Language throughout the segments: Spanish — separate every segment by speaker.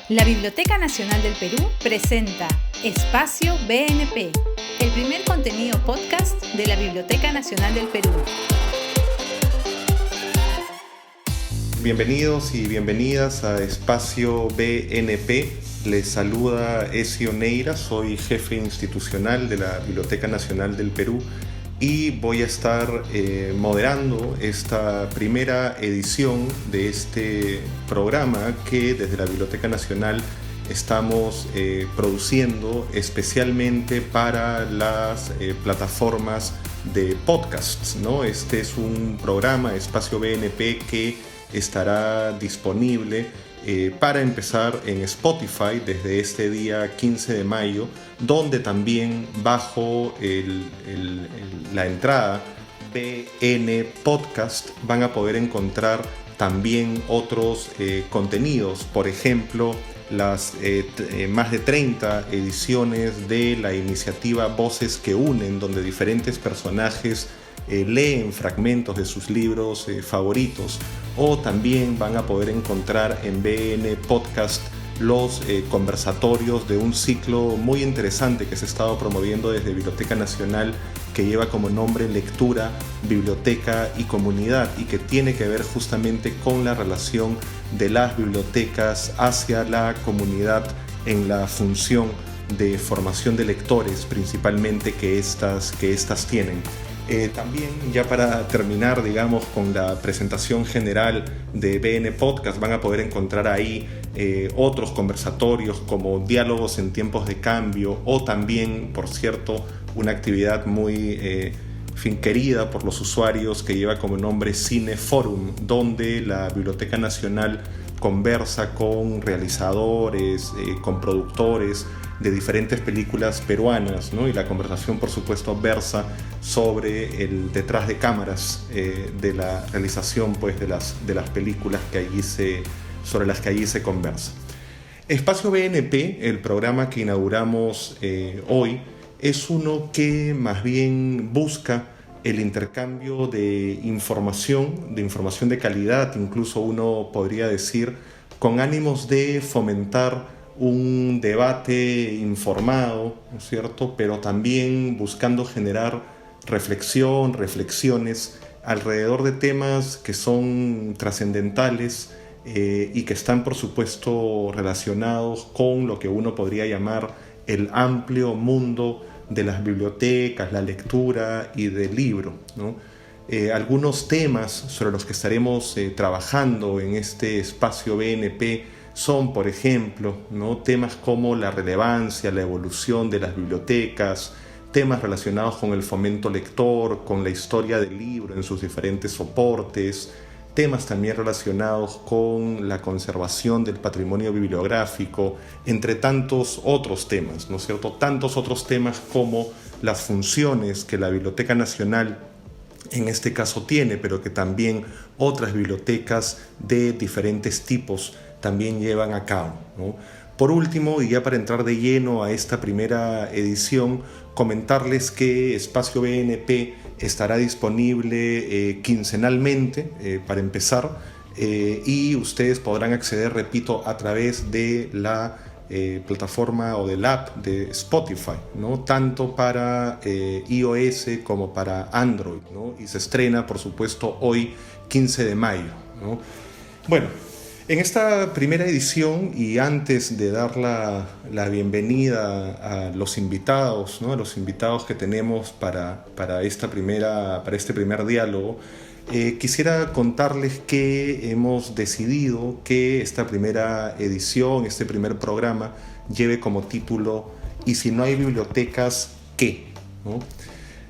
Speaker 1: La Biblioteca Nacional del Perú presenta Espacio BNP, el primer contenido podcast de la Biblioteca Nacional del Perú.
Speaker 2: Bienvenidos y bienvenidas a Espacio BNP. Les saluda Ezio Neira, soy jefe institucional de la Biblioteca Nacional del Perú y voy a estar moderando esta primera edición de este programa que desde la Biblioteca Nacional estamos produciendo especialmente para las plataformas de podcasts, ¿no? Este es un programa, Espacio BNP, que estará disponible para empezar en Spotify desde este día 15 de mayo, donde también bajo la entrada BN Podcast van a poder encontrar también otros contenidos, por ejemplo, las más de 30 ediciones de la iniciativa Voces que Unen, donde diferentes personajes leen fragmentos de sus libros favoritos, o también van a poder encontrar en BN Podcast los conversatorios de un ciclo muy interesante que se ha estado promoviendo desde Biblioteca Nacional, que lleva como nombre Lectura, Biblioteca y Comunidad, y que tiene que ver justamente con la relación de las bibliotecas hacia la comunidad en la función de formación de lectores principalmente que estas tienen. También, ya para terminar, digamos, con la presentación general de BN Podcast, van a poder encontrar ahí otros conversatorios como Diálogos en Tiempos de Cambio, o también, por cierto, una actividad muy querida por los usuarios que lleva como nombre Cineforum, donde la Biblioteca Nacional conversa con realizadores, con productores de diferentes películas peruanas, ¿no? Y la conversación, por supuesto, versa sobre el detrás de cámaras de la realización, pues, de las películas sobre las que allí se conversa. Espacio BNP, el programa que inauguramos hoy, es uno que más bien busca el intercambio de información de calidad, incluso uno podría decir, con ánimos de fomentar un debate informado, ¿no es cierto?, pero también buscando generar reflexiones alrededor de temas que son trascendentales y que están, por supuesto, relacionados con lo que uno podría llamar el amplio mundo de las bibliotecas, la lectura y del libro, ¿no? Algunos temas sobre los que estaremos trabajando en este espacio BNP son, por ejemplo, ¿no?, temas como la relevancia, la evolución de las bibliotecas, temas relacionados con el fomento lector, con la historia del libro en sus diferentes soportes, temas también relacionados con la conservación del patrimonio bibliográfico, entre tantos otros temas, ¿no es cierto? Tantos otros temas como las funciones que la Biblioteca Nacional en este caso tiene, pero que también otras bibliotecas de diferentes tipos también llevan a cabo, ¿no? Por último, y ya para entrar de lleno a esta primera edición, comentarles que Espacio BNP estará disponible quincenalmente para empezar, y ustedes podrán acceder, repito, a través de la plataforma o del app de Spotify, ¿no?, tanto para iOS como para Android, ¿no? Y se estrena, por supuesto, hoy 15 de mayo, ¿no? Bueno, en esta primera edición, y antes de dar la bienvenida a los invitados, ¿no?, a los invitados que tenemos para este primer diálogo, quisiera contarles que hemos decidido que esta primera edición, este primer programa, lleve como título "¿Y si no hay bibliotecas, qué?", ¿no?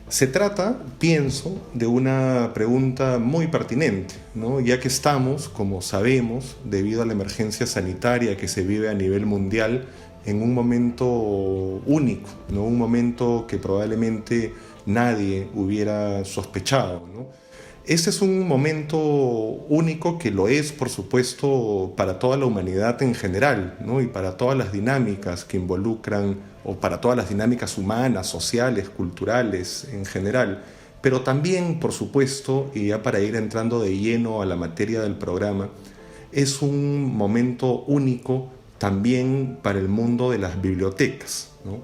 Speaker 2: Se trata, pienso, de una pregunta muy pertinente, ¿no?, ya que estamos, como sabemos, debido a la emergencia sanitaria que se vive a nivel mundial, en un momento único, ¿no?, un momento que probablemente nadie hubiera sospechado, ¿no? Este es un momento único que lo es, por supuesto, para toda la humanidad en general, ¿no?, y para todas las dinámicas que involucran, o para todas las dinámicas humanas, sociales, culturales en general, pero también, por supuesto, y ya para ir entrando de lleno a la materia del programa, es un momento único también para el mundo de las bibliotecas, ¿no?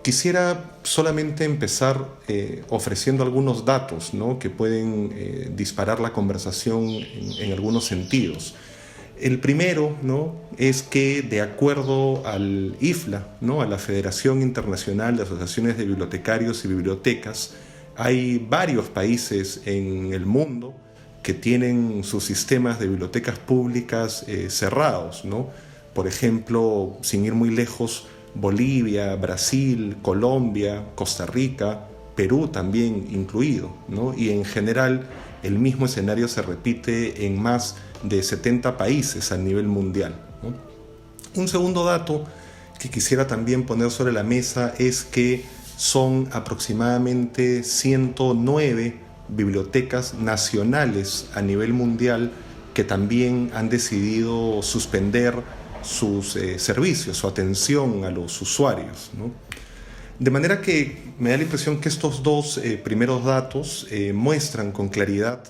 Speaker 2: Quisiera solamente empezar ofreciendo algunos datos, ¿no?, que pueden disparar la conversación en algunos sentidos. El primero, ¿no?, es que de acuerdo al IFLA, ¿no?, a la Federación Internacional de Asociaciones de Bibliotecarios y Bibliotecas, hay varios países en el mundo que tienen sus sistemas de bibliotecas públicas cerrados, ¿no? Por ejemplo, sin ir muy lejos, Bolivia, Brasil, Colombia, Costa Rica, Perú también incluido, ¿no? Y en general el mismo escenario se repite en más de 70 países a nivel mundial, ¿no? Un segundo dato que quisiera también poner sobre la mesa es que son aproximadamente 109 bibliotecas nacionales a nivel mundial que también han decidido suspender sus servicios, su atención a los usuarios, ¿no? De manera que me da la impresión que estos dos primeros datos muestran con claridad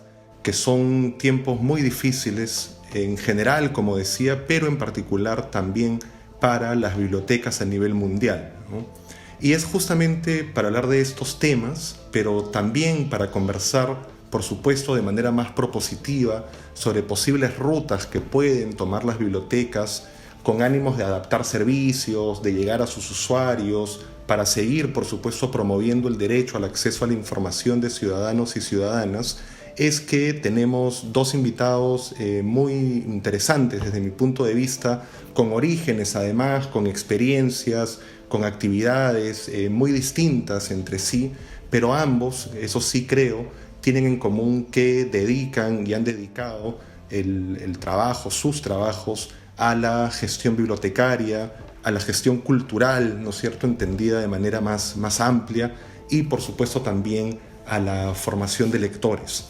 Speaker 2: que son tiempos muy difíciles en general, como decía, pero en particular también para las bibliotecas a nivel mundial, ¿no? Y es justamente para hablar de estos temas, pero también para conversar, por supuesto, de manera más propositiva sobre posibles rutas que pueden tomar las bibliotecas con ánimos de adaptar servicios, de llegar a sus usuarios, para seguir, por supuesto, promoviendo el derecho al acceso a la información de ciudadanos y ciudadanas, es que tenemos dos invitados muy interesantes desde mi punto de vista, con orígenes además, con experiencias, con actividades muy distintas entre sí, pero ambos, eso sí creo, tienen en común que dedican y han dedicado el trabajo, sus trabajos, a la gestión bibliotecaria, a la gestión cultural, ¿no es cierto?, entendida de manera más amplia, y por supuesto también a la formación de lectores.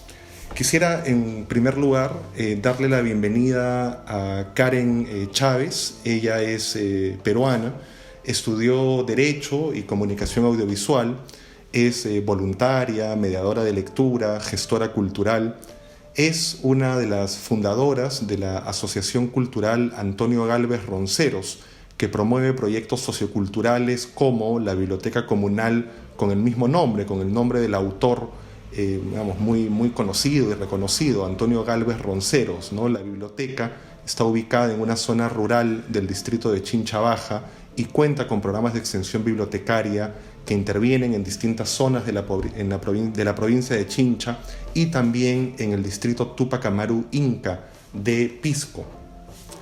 Speaker 2: Quisiera en primer lugar darle la bienvenida a Karen Chávez. Ella es peruana, estudió Derecho y Comunicación Audiovisual, es voluntaria, mediadora de lectura, gestora cultural. Es una de las fundadoras de la Asociación Cultural Antonio Gálvez Ronceros, que promueve proyectos socioculturales como la Biblioteca Comunal con el mismo nombre, con el nombre del autor muy conocido y reconocido, Antonio Gálvez Ronceros, ¿no? La biblioteca está ubicada en una zona rural del distrito de Chincha Baja y cuenta con programas de extensión bibliotecaria que intervienen en distintas zonas de la provincia de Chincha y también en el distrito Tupac Amaru Inca de Pisco.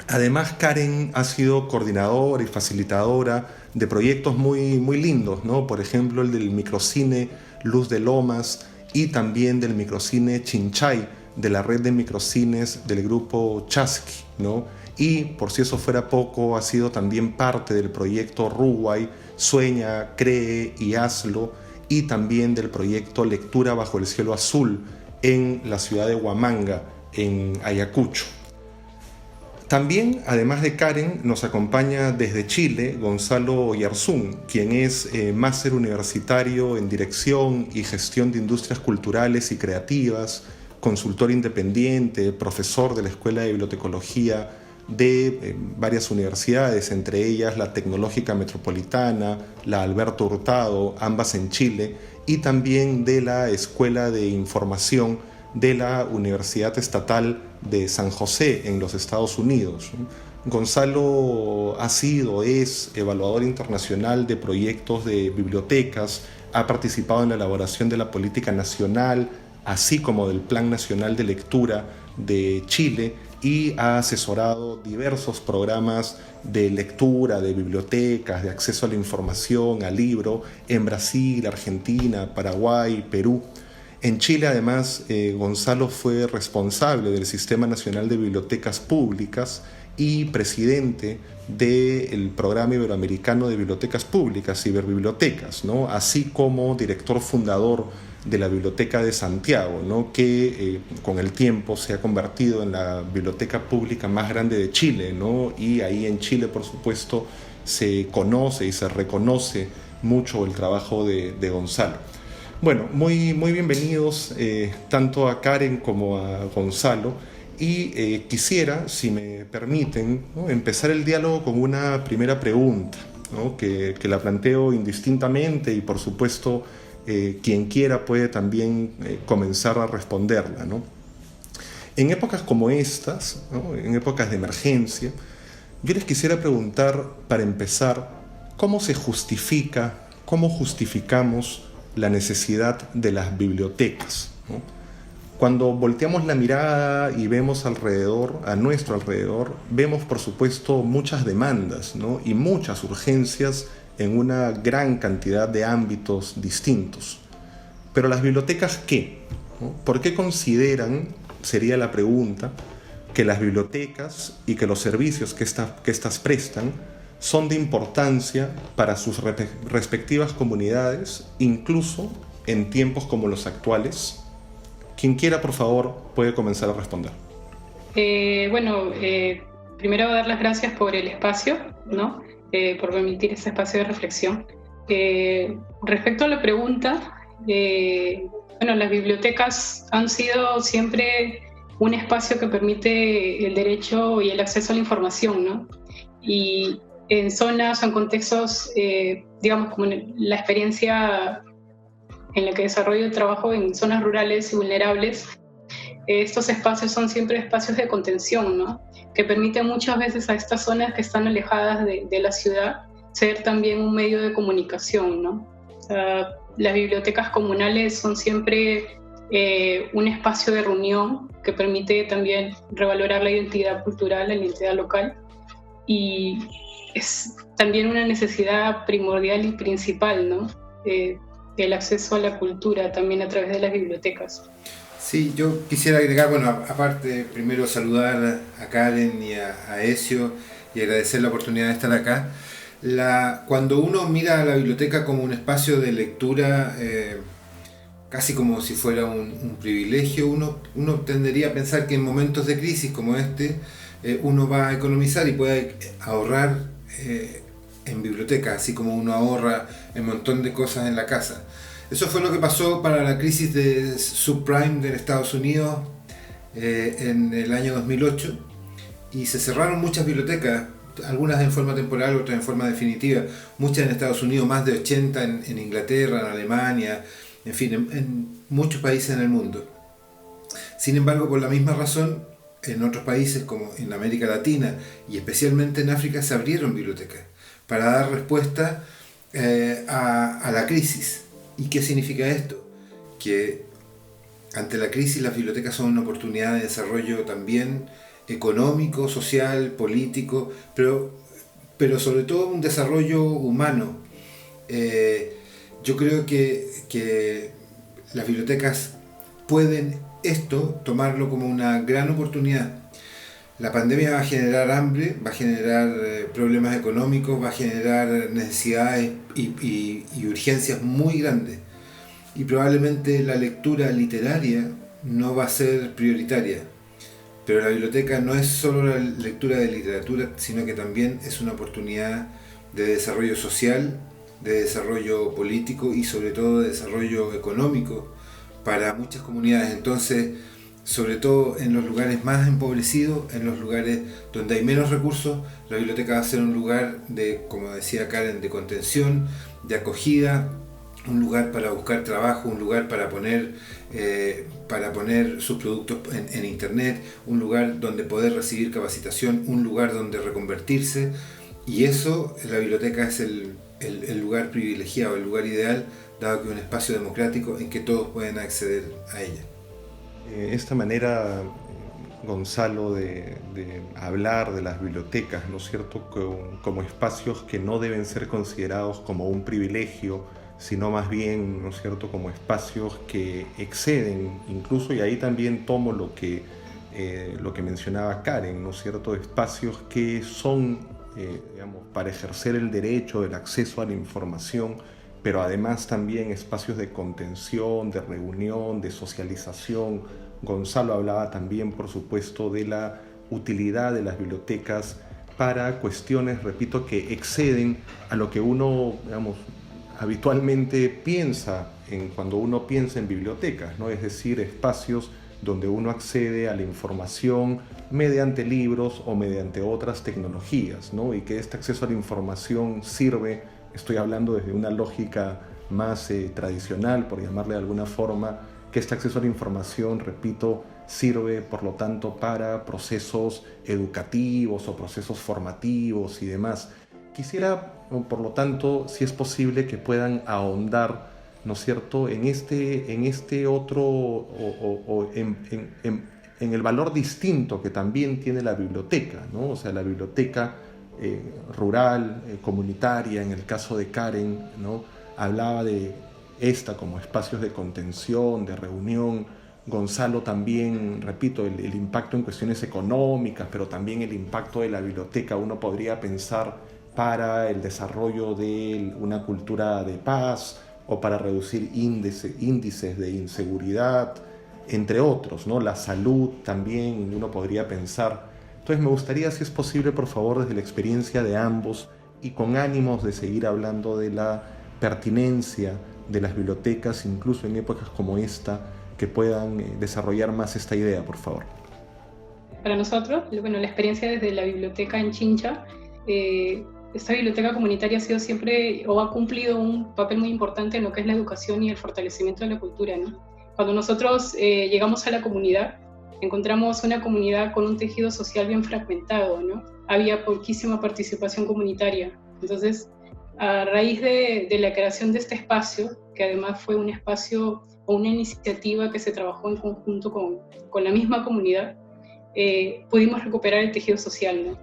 Speaker 2: Además, Karen ha sido coordinadora y facilitadora de proyectos muy lindos, ¿no? Por ejemplo, el del microcine Luz de Lomas y también del microcine Chinchay, de la red de microcines del grupo Chasqui, ¿no? Y, por si eso fuera poco, ha sido también parte del proyecto Ruway, Sueña, Cree y Hazlo, y también del proyecto Lectura Bajo el Cielo Azul en la ciudad de Huamanga, en Ayacucho. También, además de Karen, nos acompaña desde Chile Gonzalo Yarzún, quien es máster universitario en Dirección y Gestión de Industrias Culturales y Creativas, consultor independiente, profesor de la Escuela de Bibliotecología de varias universidades, entre ellas la Tecnológica Metropolitana, la Alberto Hurtado, ambas en Chile, y también de la Escuela de Información de la Universidad Estatal de San José en los Estados Unidos. Gonzalo es evaluador internacional de proyectos de bibliotecas, ha participado en la elaboración de la política nacional, así como del Plan Nacional de Lectura de Chile, y ha asesorado diversos programas de lectura, de bibliotecas, de acceso a la información, al libro, en Brasil, Argentina, Paraguay, Perú. En Chile, además, Gonzalo fue responsable del Sistema Nacional de Bibliotecas Públicas y presidente del Programa Iberoamericano de Bibliotecas Públicas, Ciberbibliotecas, ¿no? Así como director fundador de la Biblioteca de Santiago, ¿no? Que con el tiempo se ha convertido en la biblioteca pública más grande de Chile, ¿no? Y ahí en Chile, por supuesto, se conoce y se reconoce mucho el trabajo de Gonzalo. Bueno, muy bienvenidos tanto a Karen como a Gonzalo, Y quisiera, si me permiten, ¿no?, empezar el diálogo con una primera pregunta, ¿no?, que la planteo indistintamente y por supuesto quien quiera puede también comenzar a responderla, ¿no? En épocas como estas, ¿no?, en épocas de emergencia, yo les quisiera preguntar, para empezar, ¿cómo se justifica, cómo justificamos la necesidad de las bibliotecas, ¿no? Cuando volteamos la mirada y vemos alrededor, a nuestro alrededor, vemos por supuesto muchas demandas, ¿no?, y muchas urgencias en una gran cantidad de ámbitos distintos. Pero las bibliotecas, ¿qué?, ¿no? ¿Por qué consideran, sería la pregunta, que las bibliotecas y que los servicios que estas prestan son de importancia para sus respectivas comunidades, incluso en tiempos como los actuales? Quien quiera, por favor, puede comenzar a responder.
Speaker 3: Primero dar las gracias por el espacio, ¿no? Por permitir ese espacio de reflexión. Respecto a la pregunta, las bibliotecas han sido siempre un espacio que permite el derecho y el acceso a la información, ¿no? Y en zonas o en contextos, como la experiencia en la que desarrollo el trabajo en zonas rurales y vulnerables, estos espacios son siempre espacios de contención, ¿no?, que permiten muchas veces a estas zonas que están alejadas de la ciudad ser también un medio de comunicación, ¿no? O sea, las bibliotecas comunales son siempre un espacio de reunión que permite también revalorar la identidad cultural, la identidad local, y es también una necesidad primordial y principal, ¿no?, el acceso a la cultura también a través de las bibliotecas.
Speaker 4: Sí, yo quisiera agregar, aparte, primero saludar a Karen y a Ezio y agradecer la oportunidad de estar acá. Cuando uno mira a la biblioteca como un espacio de lectura, casi como si fuera un privilegio, uno tendería a pensar que en momentos de crisis como este, uno va a economizar y puede ahorrar en bibliotecas, así como uno ahorra en un montón de cosas en la casa. Eso fue lo que pasó para la crisis de subprime de Estados Unidos en el año 2008, y se cerraron muchas bibliotecas, algunas en forma temporal, otras en forma definitiva, muchas en Estados Unidos, más de 80 en Inglaterra, en Alemania, en fin, en muchos países en el mundo. Sin embargo, por la misma razón, en otros países como en América Latina y especialmente en África se abrieron bibliotecas para dar respuesta a la crisis. ¿Y qué significa esto? Que ante la crisis las bibliotecas son una oportunidad de desarrollo también económico, social, político, pero sobre todo un desarrollo humano. Yo creo que las bibliotecas pueden tomarlo como una gran oportunidad. La pandemia va a generar hambre, va a generar problemas económicos, va a generar necesidades y urgencias muy grandes. Y probablemente la lectura literaria no va a ser prioritaria. Pero la biblioteca no es solo la lectura de literatura, sino que también es una oportunidad de desarrollo social, de desarrollo político y sobre todo de desarrollo económico para muchas comunidades. Entonces, sobre todo en los lugares más empobrecidos, en los lugares donde hay menos recursos, la biblioteca va a ser un lugar de, como decía Karen, de contención, de acogida, un lugar para buscar trabajo, un lugar para poner sus productos en internet, un lugar donde poder recibir capacitación, un lugar donde reconvertirse, y eso, la biblioteca es el lugar privilegiado, el lugar ideal, dado que es un espacio democrático en que todos pueden acceder a ella.
Speaker 2: Esta manera, Gonzalo, de hablar de las bibliotecas, ¿no es cierto?, como espacios que no deben ser considerados como un privilegio, sino más bien, ¿no es cierto?, como espacios que exceden incluso, y ahí también tomo lo que mencionaba Karen, ¿no es cierto?, espacios que son, para ejercer el derecho del acceso a la información, pero además también espacios de contención, de reunión, de socialización. Gonzalo hablaba también, por supuesto, de la utilidad de las bibliotecas para cuestiones, repito, que exceden a lo que uno, habitualmente piensa cuando uno piensa en bibliotecas, ¿no? Es decir, espacios donde uno accede a la información mediante libros o mediante otras tecnologías, ¿no? Y que este acceso a la información sirve, estoy hablando desde una lógica más tradicional, por llamarle de alguna forma, que este acceso a la información, repito, sirve por lo tanto para procesos educativos o procesos formativos y demás. Quisiera, por lo tanto, si es posible, que puedan ahondar, ¿no es cierto?, en este otro, en el valor distinto que también tiene la biblioteca, ¿no? O sea, la biblioteca rural, comunitaria, en el caso de Karen, ¿no? Hablaba de esta como espacios de contención, de reunión. Gonzalo también, repito, el impacto en cuestiones económicas, pero también el impacto de la biblioteca, uno podría pensar para el desarrollo de una cultura de paz o para reducir índices de inseguridad, entre otros, ¿no? La salud también uno podría pensar. Entonces me gustaría, si es posible, por favor, desde la experiencia de ambos y con ánimos de seguir hablando de la pertinencia de las bibliotecas, incluso en épocas como esta, que puedan desarrollar más esta idea, por favor.
Speaker 3: Para nosotros, bueno, la experiencia desde la biblioteca en Chincha, esta biblioteca comunitaria ha sido siempre o ha cumplido un papel muy importante en lo que es la educación y el fortalecimiento de la cultura, ¿no? Cuando nosotros llegamos a la comunidad, encontramos una comunidad con un tejido social bien fragmentado, ¿no? Había poquísima participación comunitaria. Entonces, a raíz de la creación de este espacio, que además fue un espacio o una iniciativa que se trabajó en conjunto con la misma comunidad, pudimos recuperar el tejido social, ¿no?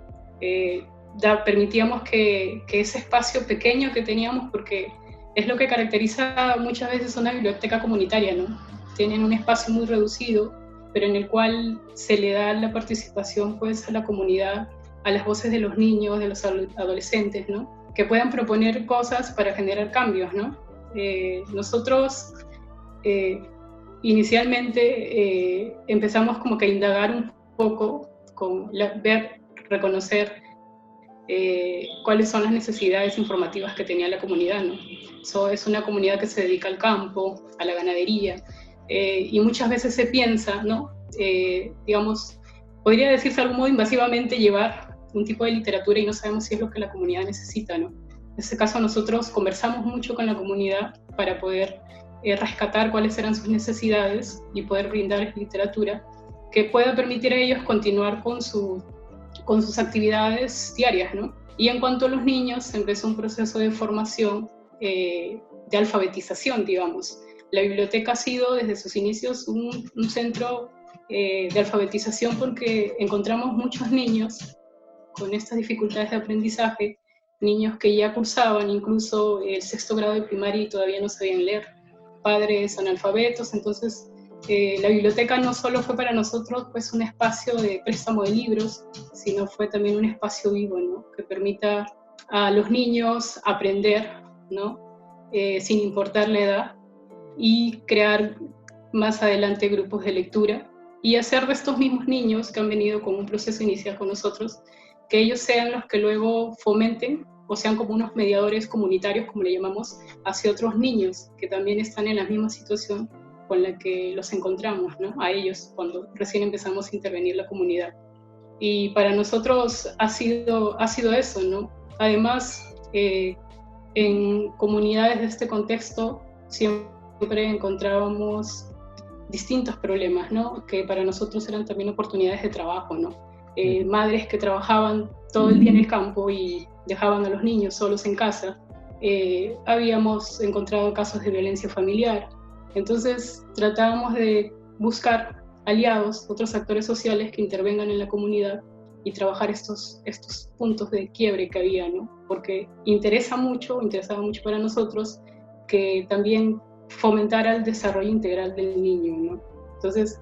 Speaker 3: Permitíamos que ese espacio pequeño que teníamos, porque es lo que caracteriza muchas veces una biblioteca comunitaria, ¿no? Tienen un espacio muy reducido, pero en el cual se le da la participación pues, a la comunidad, a las voces de los niños, de los adolescentes, ¿no? Que puedan proponer cosas para generar cambios, ¿no? Nosotros inicialmente empezamos como que a indagar un poco, reconocer cuáles son las necesidades informativas que tenía la comunidad, ¿no? Es una comunidad que se dedica al campo, a la ganadería, y muchas veces se piensa, ¿no? Digamos, podría decirse de algún modo invasivamente llevar un tipo de literatura y no sabemos si es lo que la comunidad necesita, ¿no? En este caso nosotros conversamos mucho con la comunidad para poder rescatar cuáles eran sus necesidades y poder brindar literatura que pueda permitir a ellos continuar con sus actividades diarias, ¿no? Y en cuanto a los niños, empezó un proceso de formación, de alfabetización, digamos. La biblioteca ha sido desde sus inicios un centro de alfabetización porque encontramos muchos niños con estas dificultades de aprendizaje, niños que ya cursaban incluso el 6º grado de primaria y todavía no sabían leer, padres analfabetos. Entonces la biblioteca no solo fue para nosotros pues, un espacio de préstamo de libros, sino fue también un espacio vivo, ¿no? Que permita a los niños aprender, ¿no? Sin importar la edad, y crear más adelante grupos de lectura y hacer de estos mismos niños que han venido con un proceso inicial con nosotros, que ellos sean los que luego fomenten o sean como unos mediadores comunitarios, como le llamamos, hacia otros niños que también están en la misma situación con la que los encontramos, ¿no? A ellos cuando recién empezamos a intervenir la comunidad. Y para nosotros ha sido eso, ¿no? Además, en comunidades de este contexto siempre encontrábamos distintos problemas, ¿no? Que para nosotros eran también oportunidades de trabajo, ¿no? Madres que trabajaban todo el día en el campo y dejaban a los niños solos en casa. Habíamos encontrado casos de violencia familiar. Entonces tratábamos de buscar aliados, otros actores sociales que intervengan en la comunidad y trabajar estos puntos de quiebre que había, ¿no? Porque interesaba mucho para nosotros que también fomentara el desarrollo integral del niño, ¿no? Entonces,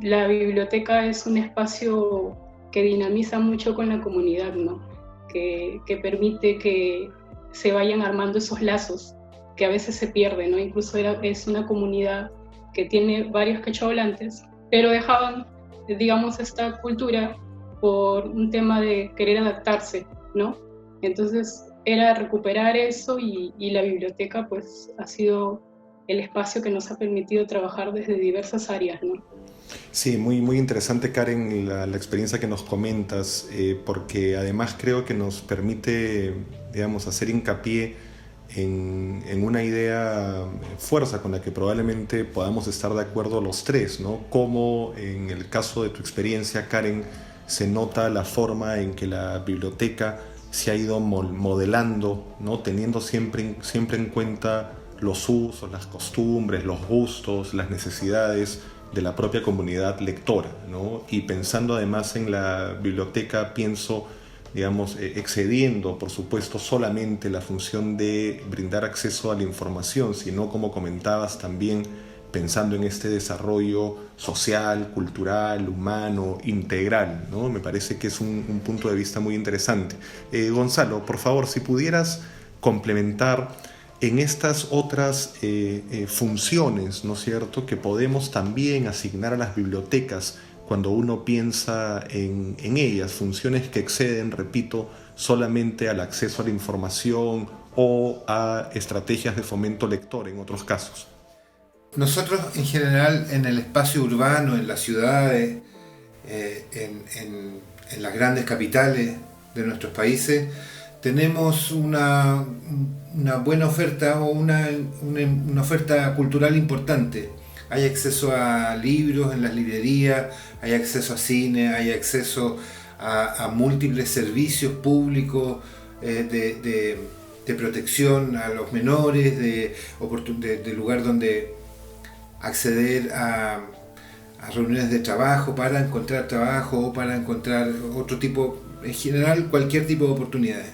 Speaker 3: la biblioteca es un espacio que dinamiza mucho con la comunidad, ¿no? Que permite que se vayan armando esos lazos que a veces se pierden, ¿no? Incluso es una comunidad que tiene varios quechohablantes, pero dejaban, digamos, esta cultura por un tema de querer adaptarse, ¿no? Entonces era recuperar eso y la biblioteca pues ha sido el espacio que nos ha permitido trabajar desde diversas áreas, ¿no?
Speaker 2: Sí, muy, muy interesante, Karen, la experiencia que nos comentas, porque además creo que nos permite, digamos, hacer hincapié en una idea fuerza con la que probablemente podamos estar de acuerdo los tres, ¿no? Cómo en el caso de tu experiencia, Karen, se nota la forma en que la biblioteca se ha ido modelando, ¿no? Teniendo siempre en cuenta los usos, las costumbres, los gustos, las necesidades de la propia comunidad lectora, ¿no? Y pensando además en la biblioteca, pienso, digamos, excediendo, por supuesto, solamente la función de brindar acceso a la información, sino, como comentabas, también pensando en este desarrollo social, cultural, humano, integral, ¿no? Me parece que es un punto de vista muy interesante. Gonzalo, por favor, si pudieras complementar en estas otras funciones, ¿no es cierto?, que podemos también asignar a las bibliotecas cuando uno piensa en ellas, funciones que exceden, repito, solamente al acceso a la información o a estrategias de fomento lector en otros casos.
Speaker 4: Nosotros en general en el espacio urbano, en las ciudades, en las grandes capitales de nuestros países, tenemos una buena oferta o una oferta cultural importante. Hay acceso a libros en las librerías, hay acceso a cine, hay acceso a múltiples servicios públicos de protección a los menores, de lugar donde acceder a reuniones de trabajo para encontrar trabajo o para encontrar otro tipo, en general cualquier tipo de oportunidades.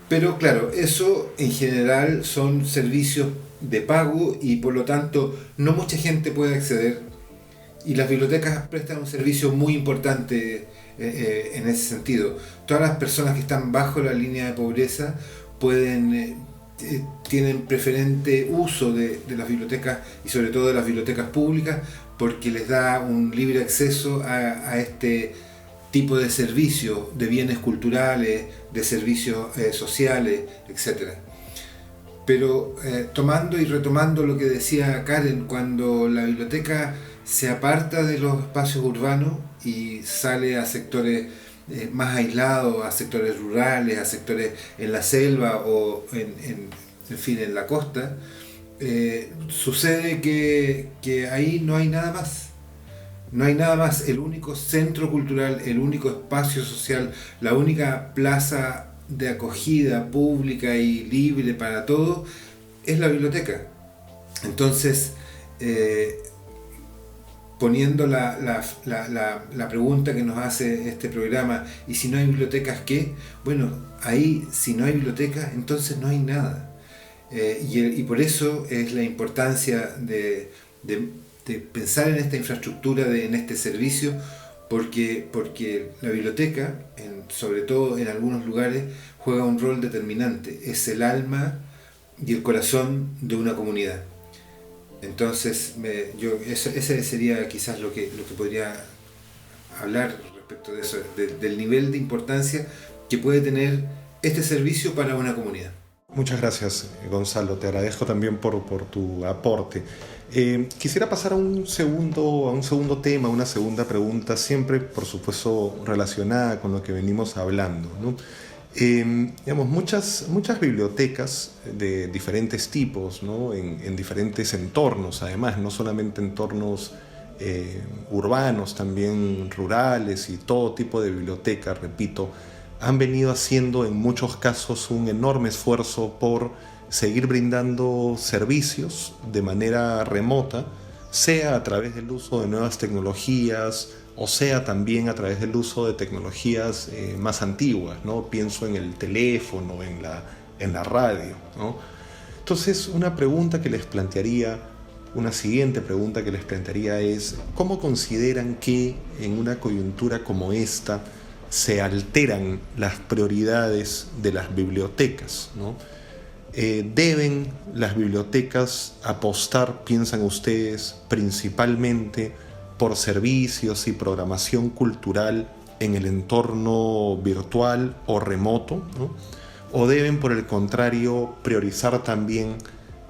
Speaker 4: Pero claro, eso en general son servicios de pago y por lo tanto no mucha gente puede acceder, y las bibliotecas prestan un servicio muy importante en ese sentido. Todas las personas que están bajo la línea de pobreza tienen preferente uso de las bibliotecas y sobre todo de las bibliotecas públicas porque les da un libre acceso a este tipo de servicios, de bienes culturales, de servicios sociales, etc. Pero tomando y retomando lo que decía Karen, cuando la biblioteca se aparta de los espacios urbanos y sale a sectores más aislados, a sectores rurales, a sectores en la selva o en fin, en la costa, sucede que ahí no hay nada más. No hay nada más. El único centro cultural, el único espacio social, la única plaza de acogida pública y libre para todos es la biblioteca. Entonces, poniendo la pregunta que nos hace este programa, ¿y si no hay bibliotecas qué? Bueno, ahí si no hay biblioteca, entonces no hay nada. Y por eso es la importancia de pensar en esta infraestructura, en este servicio, porque la biblioteca, sobre todo en algunos lugares, juega un rol determinante. Es el alma y el corazón de una comunidad. Entonces, ese sería quizás lo que podría hablar respecto de eso, del nivel de importancia que puede tener este servicio para una comunidad.
Speaker 2: Muchas gracias, Gonzalo. Te agradezco también por tu aporte. Quisiera pasar a un segundo tema, una segunda pregunta, siempre, por supuesto, relacionada con lo que venimos hablando, ¿no? Digamos, muchas bibliotecas de diferentes tipos, ¿no? En diferentes entornos, además, no solamente entornos urbanos, también rurales y todo tipo de bibliotecas, repito, han venido haciendo en muchos casos un enorme esfuerzo por seguir brindando servicios de manera remota, sea a través del uso de nuevas tecnologías o sea también a través del uso de tecnologías más antiguas, ¿no? Pienso en el teléfono, en la radio, ¿no? Entonces, una siguiente pregunta que les plantearía es: ¿cómo consideran que en una coyuntura como esta se alteran las prioridades de las bibliotecas, ¿no? ¿Deben las bibliotecas apostar, piensan ustedes, principalmente por servicios y programación cultural en el entorno virtual o remoto, ¿no? ¿O deben, por el contrario, priorizar también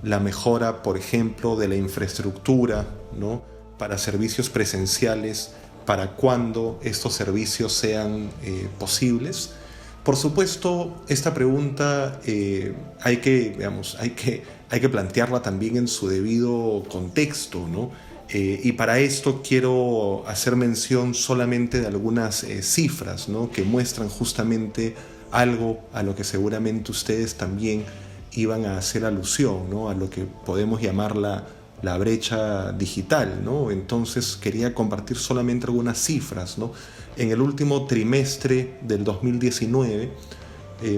Speaker 2: la mejora, por ejemplo, de la infraestructura, ¿no?, para servicios presenciales, para cuando estos servicios sean posibles. Por supuesto, esta pregunta hay que plantearla también en su debido contexto, ¿no? Y para esto quiero hacer mención solamente de algunas cifras, ¿no?, que muestran justamente algo a lo que seguramente ustedes también iban a hacer alusión, ¿no?, a lo que podemos llamar la brecha digital, ¿no? Entonces quería compartir solamente algunas cifras, ¿no? En el último trimestre del 2019,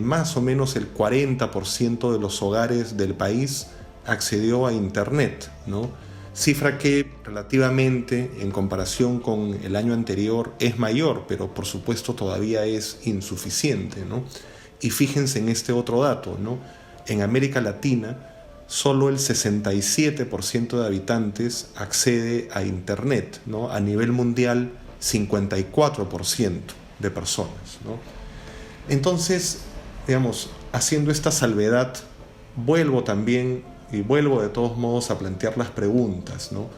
Speaker 2: más o menos el 40% de los hogares del país accedió a Internet, ¿no? Cifra que relativamente, en comparación con el año anterior, es mayor, pero por supuesto todavía es insuficiente, ¿no? Y fíjense en este otro dato, ¿no? En América Latina, solo el 67% de habitantes accede a Internet, ¿no? A nivel mundial, 54% de personas, ¿no? Entonces, digamos, haciendo esta salvedad, vuelvo de todos modos a plantear las preguntas, ¿no?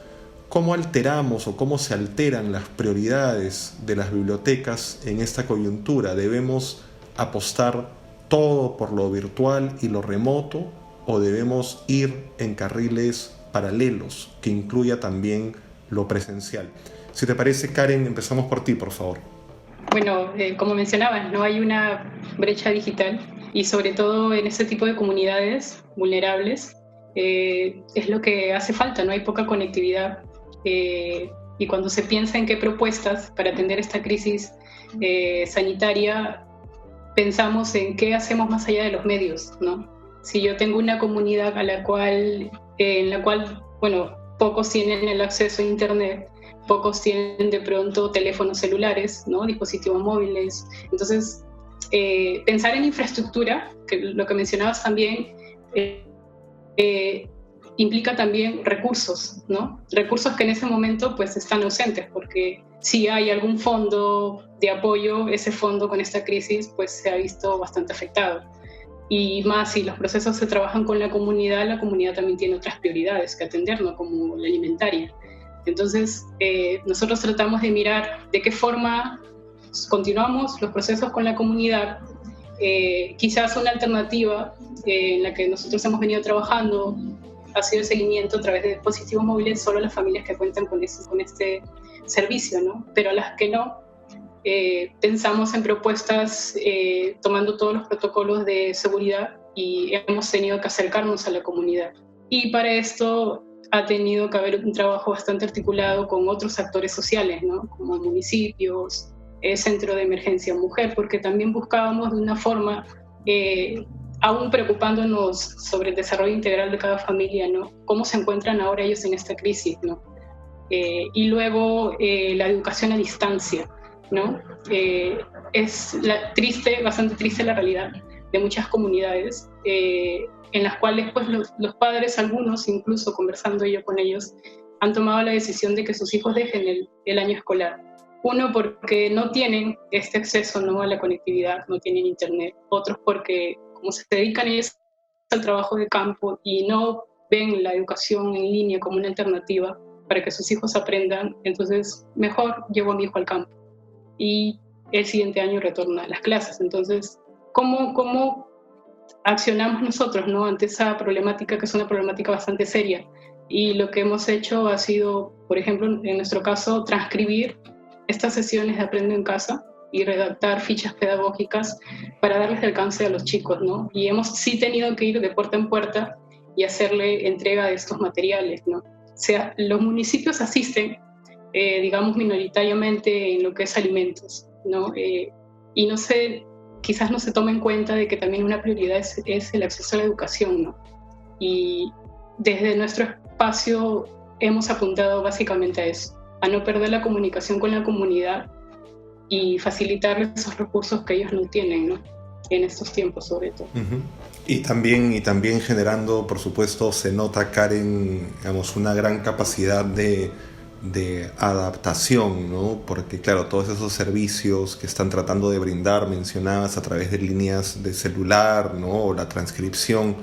Speaker 2: ¿Cómo alteramos o cómo se alteran las prioridades de las bibliotecas en esta coyuntura? ¿Debemos apostar todo por lo virtual y lo remoto, o debemos ir en carriles paralelos que incluya también lo presencial? Si te parece, Karen, empezamos por ti, por favor.
Speaker 3: Bueno, como mencionabas, no hay una brecha digital, y sobre todo en este tipo de comunidades vulnerables es lo que hace falta, no hay poca conectividad, y cuando se piensa en qué propuestas para atender esta crisis sanitaria, pensamos en qué hacemos más allá de los medios, ¿no? Si yo tengo una comunidad en la cual, bueno, pocos tienen el acceso a Internet, pocos tienen de pronto teléfonos celulares, ¿no?, dispositivos móviles. Entonces, pensar en infraestructura, que lo que mencionabas también, implica también recursos, ¿no? Recursos que en ese momento pues están ausentes, porque si hay algún fondo de apoyo, ese fondo con esta crisis pues se ha visto bastante afectado. Y más si los procesos se trabajan con la comunidad también tiene otras prioridades que atender, ¿no?, como la alimentaria. Entonces, nosotros tratamos de mirar de qué forma continuamos los procesos con la comunidad. Quizás una alternativa en la que nosotros hemos venido trabajando ha sido el seguimiento a través de dispositivos móviles solo a las familias que cuentan con este servicio, ¿no? Pero a las que no, pensamos en propuestas tomando todos los protocolos de seguridad, y hemos tenido que acercarnos a la comunidad. Y para esto ha tenido que haber un trabajo bastante articulado con otros actores sociales, ¿no?, como municipios, Centro de Emergencia Mujer, porque también buscábamos de una forma, aún preocupándonos sobre el desarrollo integral de cada familia, ¿no?, cómo se encuentran ahora ellos en esta crisis, ¿no? Y luego la educación a distancia, ¿no? Es bastante triste la realidad de muchas comunidades, en las cuales pues, los padres, algunos incluso conversando yo con ellos, han tomado la decisión de que sus hijos dejen el año escolar. Uno, porque no tienen este acceso, ¿no?, a la conectividad, no tienen internet. Otros porque, como se dedican ellos al trabajo de campo y no ven la educación en línea como una alternativa para que sus hijos aprendan, entonces mejor llevo a mi hijo al campo y el siguiente año retorna a las clases. Entonces, ¿cómo accionamos nosotros, ¿no?, ante esa problemática, que es una problemática bastante seria? Y lo que hemos hecho ha sido, por ejemplo, en nuestro caso, transcribir estas sesiones de Aprendo en Casa y redactar fichas pedagógicas para darles alcance a los chicos, ¿no? Y hemos sí tenido que ir de puerta en puerta y hacerle entrega de estos materiales, ¿no? O sea, los municipios asisten, digamos, minoritariamente en lo que es alimentos, ¿no? Y no sé, quizás no se toma en cuenta de que también una prioridad es el acceso a la educación, ¿no? Y desde nuestro espacio hemos apuntado básicamente a eso, a no perder la comunicación con la comunidad y facilitarles esos recursos que ellos no tienen, ¿no?, en estos tiempos sobre todo.
Speaker 2: Uh-huh. Y también generando, por supuesto, se nota, Karen, digamos, una gran capacidad de adaptación, ¿no? Porque claro, todos esos servicios que están tratando de brindar, mencionabas, a través de líneas de celular, ¿no?, o la transcripción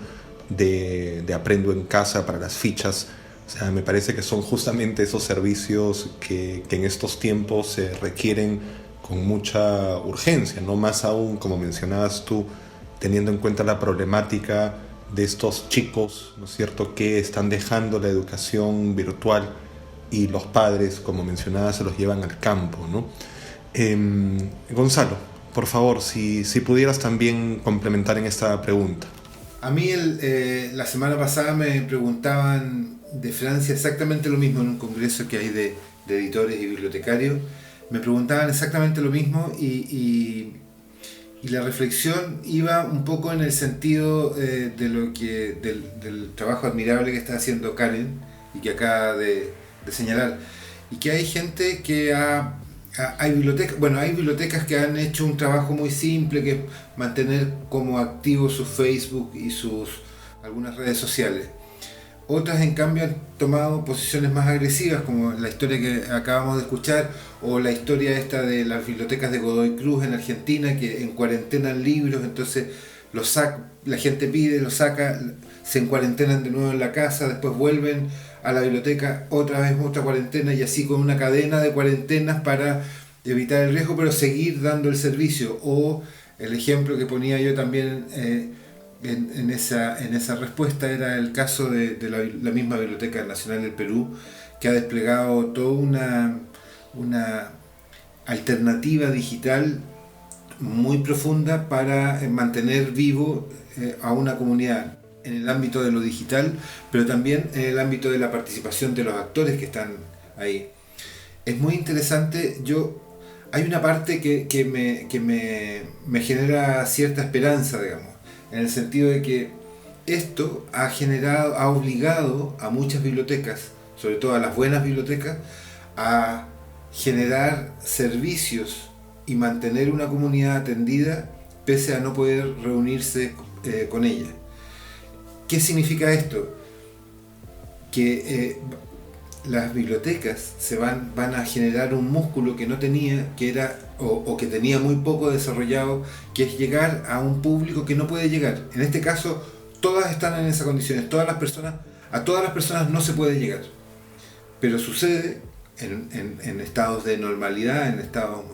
Speaker 2: de Aprendo en Casa para las fichas. O sea, me parece que son justamente esos servicios que en estos tiempos se requieren con mucha urgencia, no más aún, como mencionabas tú, teniendo en cuenta la problemática de estos chicos, ¿no es cierto?, que están dejando la educación virtual y los padres, como mencionabas, se los llevan al campo, ¿no? Gonzalo, por favor, si pudieras también complementar en esta pregunta.
Speaker 4: A mí la semana pasada me preguntaban de Francia exactamente lo mismo en un congreso que hay de editores y bibliotecarios. Me preguntaban exactamente lo mismo y la reflexión iba un poco en el sentido del trabajo admirable que está haciendo Karen y que acaba de señalar. Y que hay gente que hay bibliotecas que han hecho un trabajo muy simple, que es mantener como activo su Facebook y algunas redes sociales. Otras, en cambio, han tomado posiciones más agresivas, como la historia que acabamos de escuchar, o la historia esta de las bibliotecas de Godoy Cruz en Argentina, que encuarentenan libros, entonces la gente pide, los saca, se encuarentenan de nuevo en la casa, después vuelven a la biblioteca, otra vez otra cuarentena, y así con una cadena de cuarentenas para evitar el riesgo, pero seguir dando el servicio. O el ejemplo que ponía yo también en esa respuesta era el caso de la misma Biblioteca Nacional del Perú, que ha desplegado toda una alternativa digital muy profunda para mantener vivo a una comunidad en el ámbito de lo digital, pero también en el ámbito de la participación de los actores que están ahí. Es muy interesante. Hay una parte que me genera cierta esperanza, digamos, en el sentido de que esto ha obligado a muchas bibliotecas, sobre todo a las buenas bibliotecas, a generar servicios y mantener una comunidad atendida pese a no poder reunirse con ella. ¿Qué significa esto? Que las bibliotecas van a generar un músculo que no tenía, que tenía muy poco desarrollado, que es llegar a un público que no puede llegar. En este caso, todas están en esas condiciones, a todas las personas no se puede llegar. Pero sucede en estados de normalidad, en estados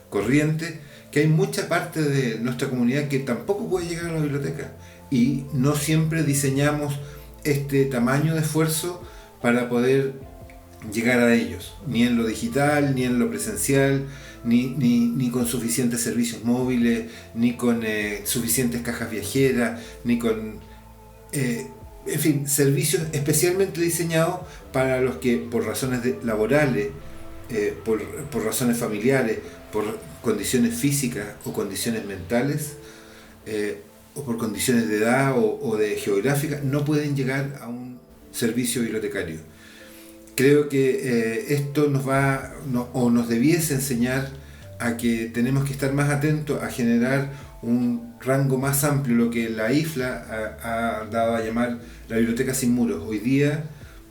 Speaker 4: corrientes, que hay mucha parte de nuestra comunidad que tampoco puede llegar a la biblioteca. Y no siempre diseñamos este tamaño de esfuerzo para poder llegar a ellos, ni en lo digital, ni en lo presencial, ni con suficientes servicios móviles, ni con suficientes cajas viajeras, ni con, en fin, servicios especialmente diseñados para los que por razones laborales, por razones familiares, por condiciones físicas o condiciones mentales, o por condiciones de edad o de geográfica, no pueden llegar a un servicio bibliotecario. Creo que esto nos debiese enseñar a que tenemos que estar más atentos a generar un rango más amplio, lo que la IFLA ha dado a llamar la biblioteca sin muros. Hoy día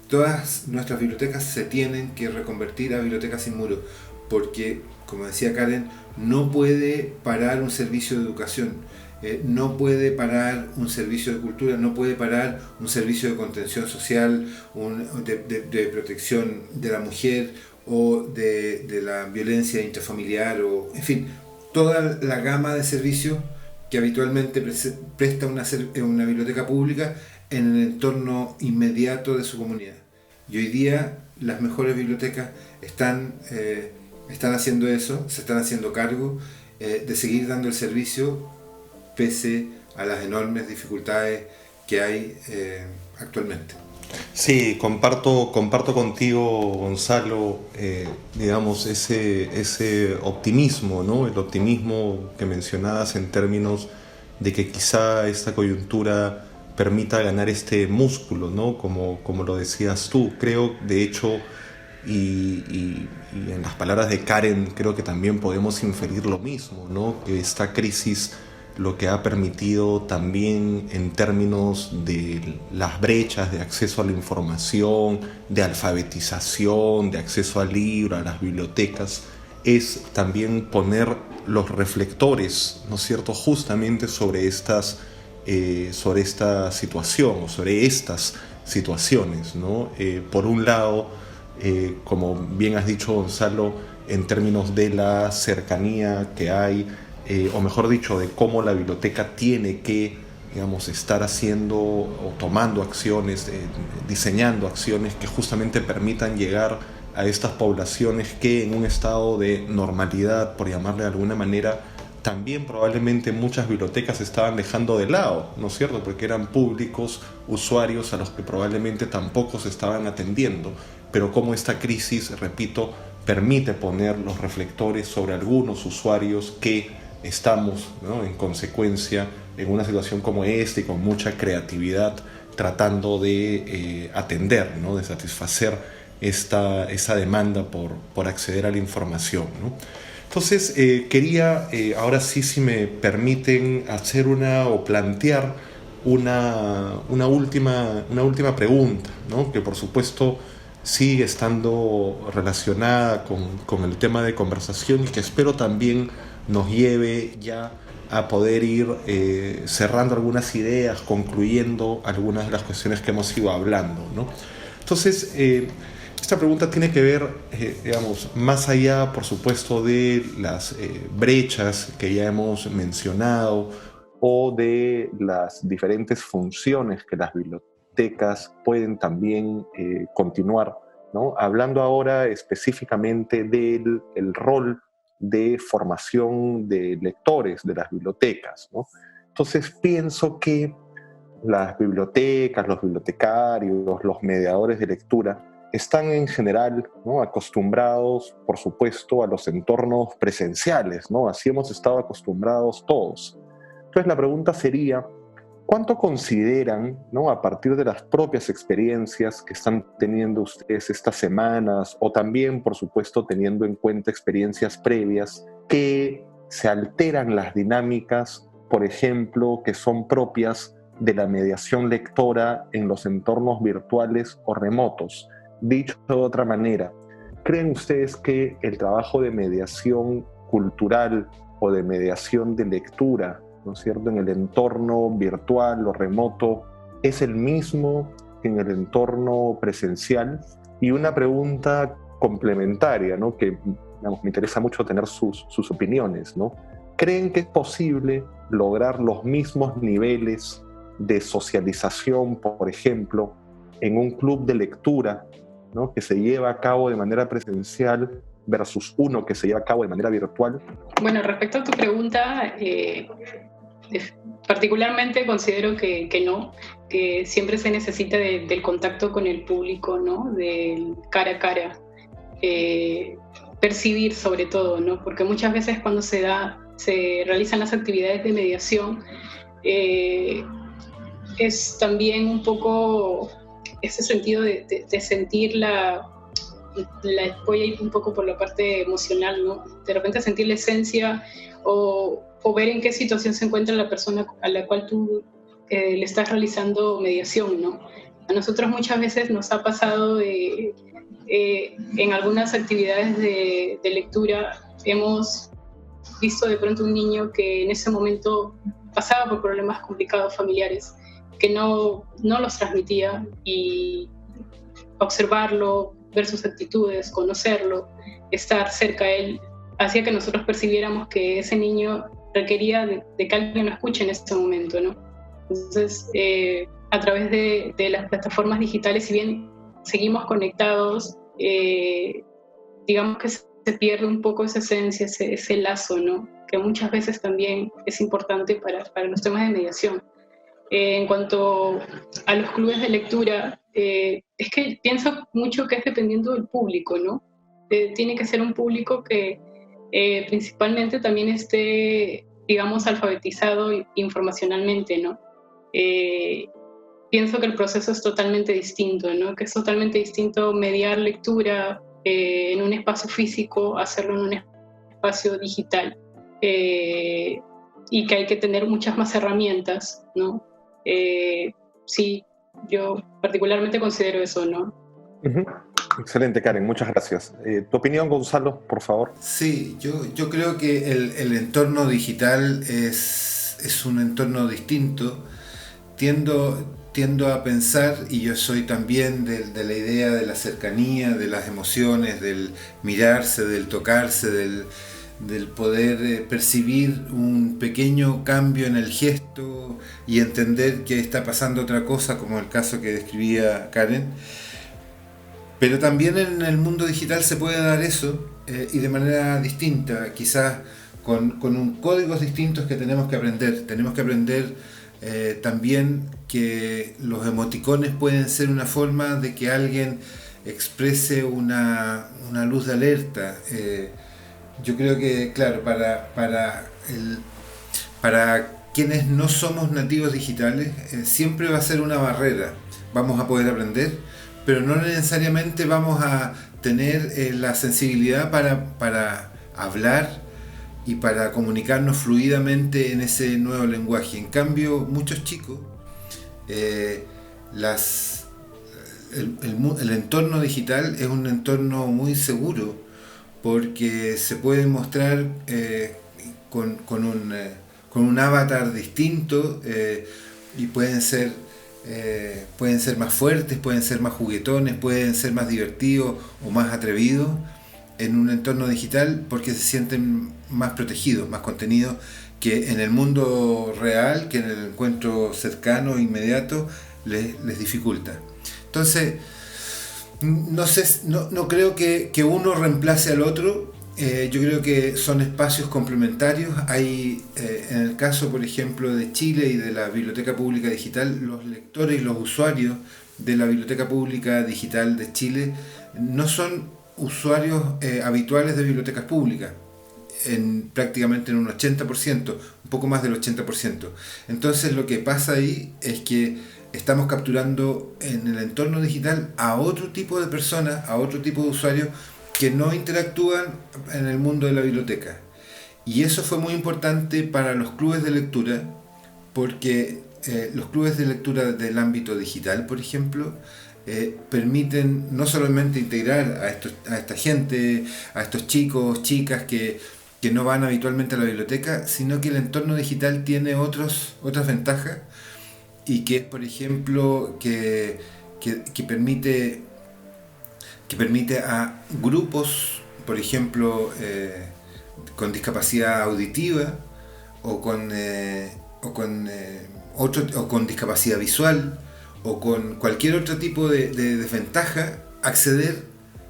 Speaker 4: todas nuestras bibliotecas se tienen que reconvertir a bibliotecas sin muros, porque, como decía Karen, no puede parar un servicio de educación, no puede parar un servicio de cultura, no puede parar un servicio de contención social, de protección de la mujer o de la violencia intrafamiliar, o en fin, toda la gama de servicios que habitualmente presta una biblioteca pública en el entorno inmediato de su comunidad. Y hoy día las mejores bibliotecas están haciendo eso, se están haciendo cargo de seguir dando el servicio pese a las enormes dificultades que hay actualmente.
Speaker 2: Sí, comparto contigo, Gonzalo, digamos, ese optimismo, ¿no? El optimismo que mencionabas en términos de que quizá esta coyuntura permita ganar este músculo, ¿no? Como lo decías tú. Creo, de hecho, y en las palabras de Karen, creo que también podemos inferir lo mismo, ¿no? Que esta crisis lo que ha permitido también en términos de las brechas de acceso a la información, de alfabetización, de acceso al libro, a las bibliotecas, es también poner los reflectores, ¿no es cierto?, justamente sobre estas sobre esta situación o sobre estas situaciones, ¿no? Por un lado, como bien has dicho, Gonzalo, en términos de la cercanía que hay, o mejor dicho, de cómo la biblioteca tiene que, digamos, estar haciendo o tomando acciones, diseñando acciones que justamente permitan llegar a estas poblaciones que en un estado de normalidad, por llamarle de alguna manera, también probablemente muchas bibliotecas estaban dejando de lado, ¿no es cierto? Porque eran públicos, usuarios a los que probablemente tampoco se estaban atendiendo, pero como esta crisis, repito, permite poner los reflectores sobre algunos usuarios que estamos, ¿no?, en consecuencia en una situación como esta y con mucha creatividad tratando de atender, ¿no?, de satisfacer esa demanda por acceder a la información, ¿no? Entonces, quería, ahora sí, si me permiten, hacer plantear una última pregunta, ¿no?, que por supuesto sigue estando relacionada con el tema de conversación y que espero también nos lleve ya a poder ir cerrando algunas ideas, concluyendo algunas de las cuestiones que hemos ido hablando, ¿no? Entonces, esta pregunta tiene que ver, digamos, más allá, por supuesto, de las brechas que ya hemos mencionado o de las diferentes funciones que las bibliotecas pueden también continuar, ¿no? Hablando ahora específicamente del rol de formación de lectores de las bibliotecas, ¿no? Entonces pienso que las bibliotecas, los bibliotecarios, los mediadores de lectura están en general, ¿no?, acostumbrados, por supuesto, a los entornos presenciales, ¿no? Así hemos estado acostumbrados todos. Entonces la pregunta sería, ¿cuánto consideran, ¿no?, a partir de las propias experiencias que están teniendo ustedes estas semanas, o también, por supuesto, teniendo en cuenta experiencias previas, que se alteran las dinámicas, por ejemplo, que son propias de la mediación lectora en los entornos virtuales o remotos? Dicho de otra manera, ¿creen ustedes que el trabajo de mediación cultural o de mediación de lectura, ¿no es cierto?, en el entorno virtual o remoto es el mismo que en el entorno presencial? Y una pregunta complementaria, ¿no?, que, digamos, me interesa mucho tener sus opiniones, ¿no? ¿Creen que es posible lograr los mismos niveles de socialización, por ejemplo, en un club de lectura, ¿no?, que se lleva a cabo de manera presencial versus uno que se lleva a cabo de manera virtual?
Speaker 3: Bueno, respecto a tu pregunta, particularmente considero que no, que siempre se necesita del contacto con el público, ¿no?, del cara a cara, percibir sobre todo, ¿no?, porque muchas veces cuando se realizan las actividades de mediación, es también un poco ese sentido de sentir voy a ir un poco por la parte emocional, ¿no? De repente sentir la esencia o ver en qué situación se encuentra la persona a la cual tú le estás realizando mediación, ¿no? A nosotros muchas veces nos ha pasado en algunas actividades de lectura, hemos visto de pronto un niño que en ese momento pasaba por problemas complicados familiares, que no los transmitía, y observarlo, ver sus actitudes, conocerlo, estar cerca a él, hacía que nosotros percibiéramos que ese niño requería de que alguien lo escuche en ese momento, ¿no? Entonces, a través de las plataformas digitales, si bien seguimos conectados, digamos que se pierde un poco esa esencia, ese lazo, ¿no?, que muchas veces también es importante para los temas de mediación. En cuanto a los clubes de lectura, es que pienso mucho que es dependiendo del público, ¿no? Tiene que ser un público que principalmente también esté, digamos, alfabetizado informacionalmente, ¿no? Pienso que el proceso es totalmente distinto, ¿no? Que es totalmente distinto mediar lectura en un espacio físico, hacerlo en un espacio digital, y que hay que tener muchas más herramientas, ¿no? Sí, yo particularmente considero eso, ¿no?
Speaker 2: Uh-huh. Excelente, Karen, muchas gracias. ¿Tu opinión, Gonzalo, por favor?
Speaker 4: Sí, yo creo que el entorno digital es es un entorno distinto, tiendo a pensar, y yo soy también de la idea de la cercanía, de las emociones, del mirarse, del tocarse, del poder percibir un pequeño cambio en el gesto y entender que está pasando otra cosa, como el caso que describía Karen. Pero también en el mundo digital se puede dar eso, y de manera distinta, quizás con códigos distintos que tenemos que aprender. Tenemos que aprender también que los emoticones pueden ser una forma de que alguien exprese una luz de alerta. Yo creo que, claro, para quienes no somos nativos digitales, siempre va a ser una barrera. Vamos a poder aprender, pero no necesariamente vamos a tener la sensibilidad para hablar y para comunicarnos fluidamente en ese nuevo lenguaje. En cambio, muchos chicos, el entorno digital es un entorno muy seguro, porque se puede mostrar con un avatar distinto, y pueden ser más fuertes, pueden ser más juguetones, pueden ser más divertidos o más atrevidos en un entorno digital, porque se sienten más protegidos, más contenidos, que en el mundo real, que en el encuentro cercano, inmediato, les dificulta. Entonces, no creo que uno reemplace al otro. Yo creo que son espacios complementarios. Hay, en el caso, por ejemplo, de Chile y de la Biblioteca Pública Digital, los lectores y los usuarios de la Biblioteca Pública Digital de Chile no son usuarios habituales de bibliotecas públicas, prácticamente en un 80%, un poco más del 80%. Entonces lo que pasa ahí es que estamos capturando en el entorno digital a otro tipo de personas, a otro tipo de usuarios que no interactúan en el mundo de la biblioteca. Y eso fue muy importante para los clubes de lectura, porque los clubes de lectura del ámbito digital, por ejemplo, permiten no solamente integrar a esta gente, a estos chicos, chicas que no van habitualmente a la biblioteca, sino que el entorno digital tiene otras ventajas, y que, por ejemplo, que permite a grupos, por ejemplo, con discapacidad auditiva o con discapacidad visual o con cualquier otro tipo de desventaja, acceder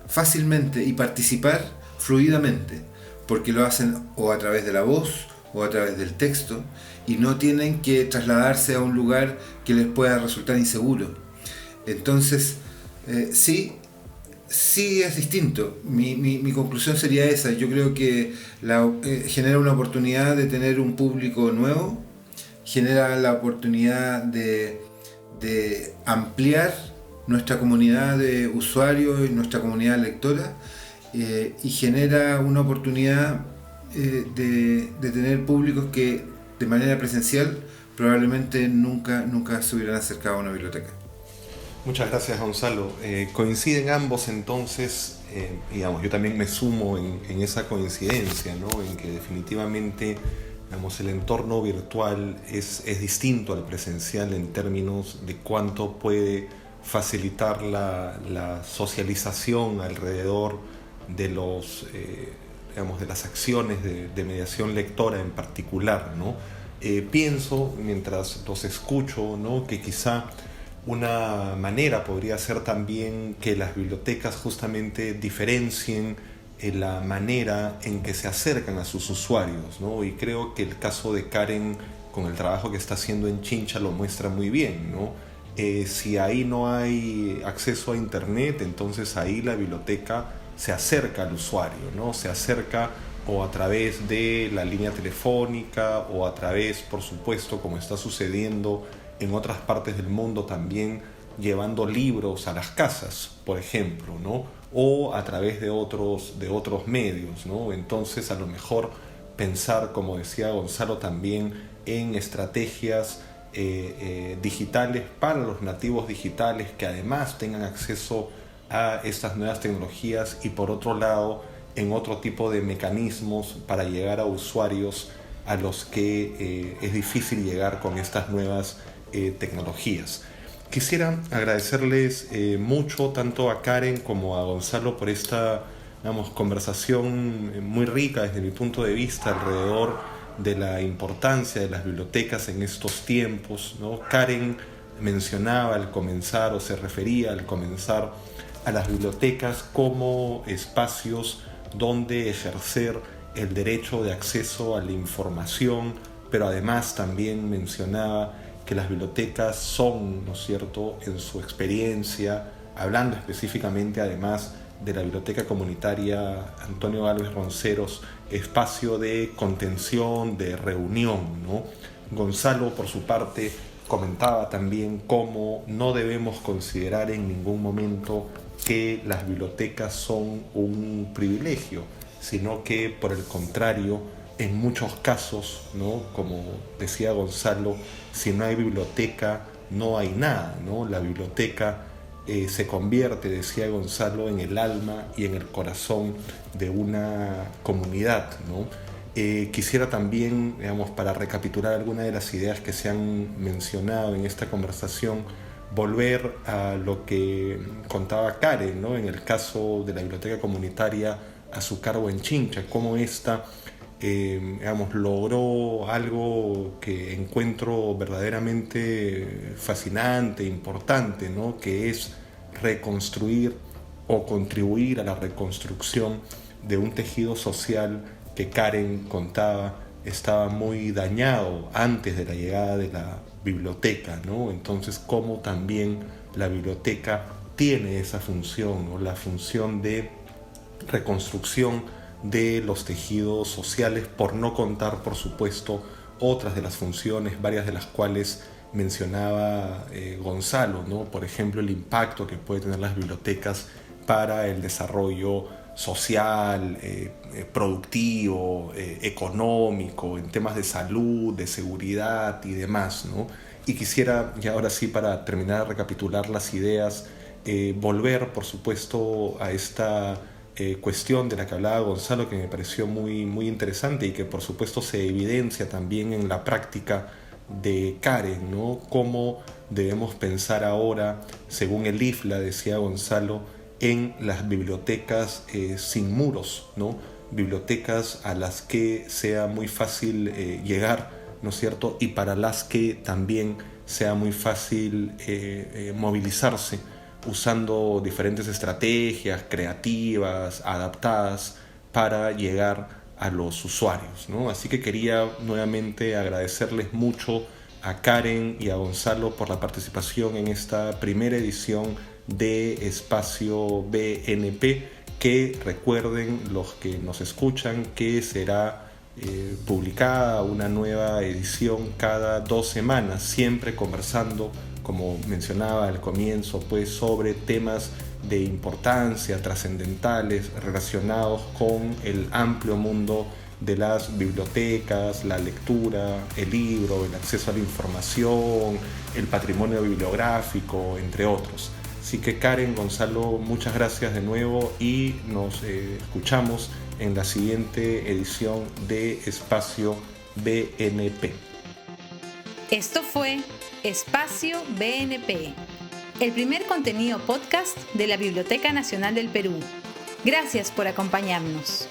Speaker 4: fácilmente y participar fluidamente, porque lo hacen o a través de la voz o a través del texto, y no tienen que trasladarse a un lugar que les pueda resultar inseguro. Entonces, sí es distinto. Mi conclusión sería esa. Yo creo que genera una oportunidad de tener un público nuevo, genera la oportunidad de ampliar nuestra comunidad de usuarios y nuestra comunidad lectora, y genera una oportunidad de tener públicos que de manera presencial probablemente nunca se hubieran acercado a una biblioteca.
Speaker 2: Muchas gracias, Gonzalo. Coinciden ambos entonces, digamos, yo también me sumo en esa coincidencia, ¿no? En que definitivamente, digamos, el entorno virtual es distinto al presencial en términos de cuánto puede facilitar la socialización alrededor de de las acciones de mediación lectora en particular, ¿no? Pienso, mientras los escucho, ¿no?, que quizá una manera podría ser también que las bibliotecas justamente diferencien la manera en que se acercan a sus usuarios, ¿no? Y creo que el caso de Karen, con el trabajo que está haciendo en Chincha, lo muestra muy bien, ¿no? Si ahí no hay acceso a internet, entonces ahí la biblioteca se acerca al usuario, ¿no? Se acerca o a través de la línea telefónica o a través, por supuesto, como está sucediendo en otras partes del mundo también, llevando libros a las casas, por ejemplo, ¿no? O a través de otros medios, ¿no? Entonces, a lo mejor pensar, como decía Gonzalo también, en estrategias digitales para los nativos digitales que además tengan acceso a estas nuevas tecnologías, y por otro lado en otro tipo de mecanismos para llegar a usuarios a los que es difícil llegar con estas nuevas tecnologías. Quisiera agradecerles mucho tanto a Karen como a Gonzalo por esta conversación muy rica desde mi punto de vista alrededor de la importancia de las bibliotecas en estos tiempos, ¿no? Karen mencionaba al comenzar, o se refería al comenzar, a las bibliotecas como espacios donde ejercer el derecho de acceso a la información, pero además también mencionaba que las bibliotecas son, ¿no es cierto?, en su experiencia, hablando específicamente además de la Biblioteca Comunitaria Antonio Gálvez Ronceros, espacio de contención, de reunión, ¿no? Gonzalo, por su parte, comentaba también cómo no debemos considerar en ningún momento que las bibliotecas son un privilegio, sino que por el contrario, en muchos casos, ¿no?, como decía Gonzalo, si no hay biblioteca no hay nada, ¿no? La biblioteca se convierte, decía Gonzalo, en el alma y en el corazón de una comunidad, ¿no? Quisiera también, para recapitular algunas de las ideas que se han mencionado en esta conversación, volver a lo que contaba Karen, ¿no?, en el caso de la Biblioteca Comunitaria Azucargo en Chincha, cómo esta logró algo que encuentro verdaderamente fascinante, importante, ¿no?, que es reconstruir o contribuir a la reconstrucción de un tejido social que Karen contaba estaba muy dañado antes de la llegada de la biblioteca, ¿no? Entonces, cómo también la biblioteca tiene esa función, ¿no?, la función de reconstrucción de los tejidos sociales, por no contar, por supuesto, otras de las funciones, varias de las cuales mencionaba Gonzalo, ¿no? Por ejemplo, el impacto que pueden tener las bibliotecas para el desarrollo social, productivo, económico, en temas de salud, de seguridad y demás, ¿no? Y quisiera, y ahora sí, para terminar de recapitular las ideas, volver, por supuesto, a esta cuestión de la que hablaba Gonzalo, que me pareció muy, muy interesante y que por supuesto se evidencia también en la práctica de Karen, ¿no? Cómo debemos pensar ahora, según el IFLA, decía Gonzalo, en las bibliotecas sin muros, ¿no? Bibliotecas a las que sea muy fácil llegar, ¿no es cierto?, y para las que también sea muy fácil movilizarse, usando diferentes estrategias creativas, adaptadas para llegar a los usuarios, ¿no? Así que quería nuevamente agradecerles mucho a Karen y a Gonzalo por la participación en esta primera edición de Espacio BNP, que recuerden los que nos escuchan que será publicada una nueva edición cada 2 semanas, siempre conversando, como mencionaba al comienzo, pues sobre temas de importancia, trascendentales, relacionados con el amplio mundo de las bibliotecas, la lectura, el libro, el acceso a la información, el patrimonio bibliográfico, entre otros. Así que Karen, Gonzalo, muchas gracias de nuevo y nos escuchamos en la siguiente edición de Espacio BNP.
Speaker 1: Esto fue Espacio BNP, el primer contenido podcast de la Biblioteca Nacional del Perú. Gracias por acompañarnos.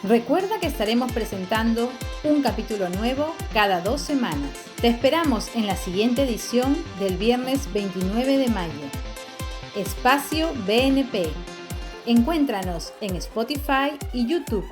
Speaker 1: Recuerda que estaremos presentando un capítulo nuevo cada 2 semanas. Te esperamos en la siguiente edición del viernes 29 de mayo. Espacio BNP. Encuéntranos en Spotify y YouTube.